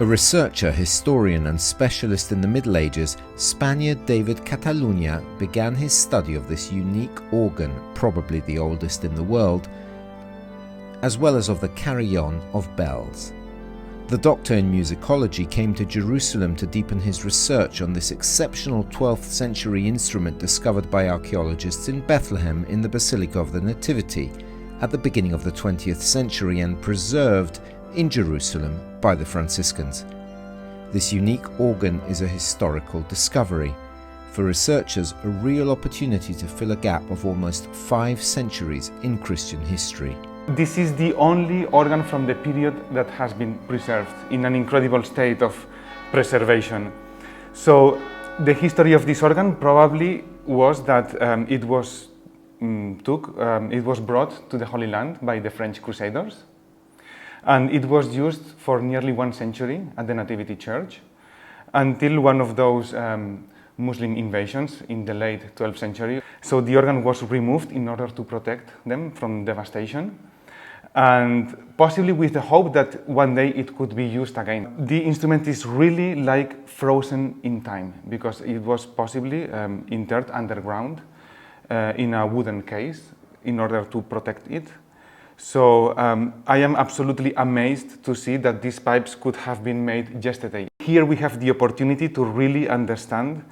A researcher, historian and specialist in the Middle Ages, Spaniard David Catalunya began his study of this unique organ, probably the oldest in the world, as well as of the carillon of bells. The doctor in musicology came to Jerusalem to deepen his research on this exceptional 12th century instrument discovered by archaeologists in Bethlehem in the Basilica of the Nativity at the beginning of the 20th century and preserved in Jerusalem by the Franciscans. This unique organ is a historical discovery. For researchers, a real opportunity to fill a gap of almost 5 centuries in Christian history. This is the only organ from the period that has been preserved in an incredible state of preservation. So the history of this organ probably was that it was brought to the Holy Land by the French Crusaders. And it was used for nearly 1 century at the Nativity Church until one of those Muslim invasions in the late 12th century. So the organ was removed in order to protect them from devastation, and possibly with the hope that one day it could be used again. The instrument is really like frozen in time because it was possibly interred underground in a wooden case in order to protect it. So I am absolutely amazed to see that these pipes could have been made yesterday. Here we have the opportunity to really understand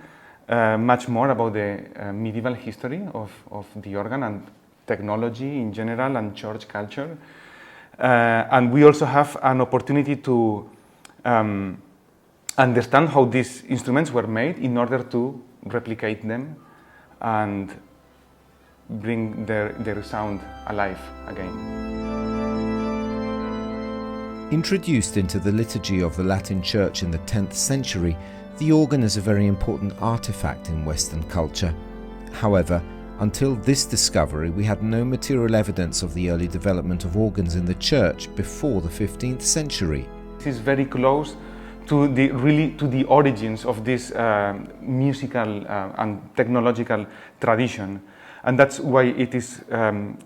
much more about the medieval history of the organ and technology in general and church culture. And we also have an opportunity to understand how these instruments were made in order to replicate them and bring their sound alive again. Introduced into the liturgy of the Latin Church in the 10th century, the organ is a very important artifact in Western culture. However, until this discovery, we had no material evidence of the early development of organs in the Church before the 15th century. This is very close to the origins of this musical and technological tradition. And that's why it is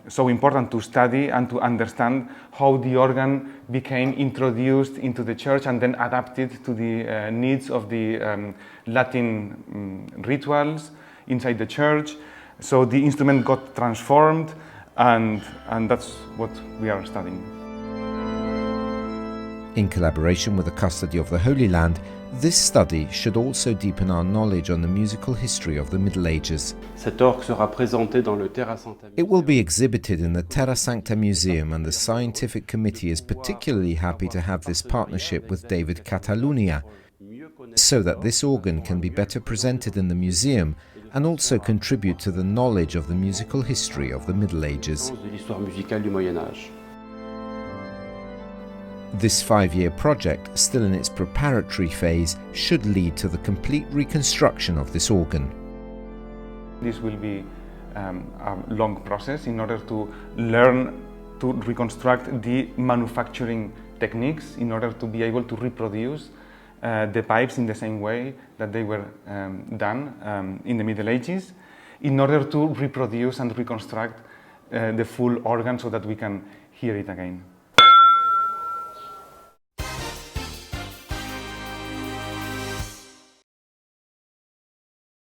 so important to study and to understand how the organ became introduced into the church and then adapted to the needs of the Latin rituals inside the church. So the instrument got transformed, and that's what we are studying. In collaboration with the Custody of the Holy Land, this study should also deepen our knowledge on the musical history of the Middle Ages. Cet orgue sera présenté dans le Terra Sancta. It will be exhibited in the Terra Sancta Museum, and the scientific committee is particularly happy to have this partnership with David Catalunya, so that this organ can be better presented in the museum and also contribute to the knowledge of the musical history of the Middle Ages. This 5-year project, still in its preparatory phase, should lead to the complete reconstruction of this organ. This will be a long process in order to learn to reconstruct the manufacturing techniques in order to be able to reproduce the pipes in the same way that they were done in the Middle Ages, in order to reproduce and reconstruct the full organ so that we can hear it again.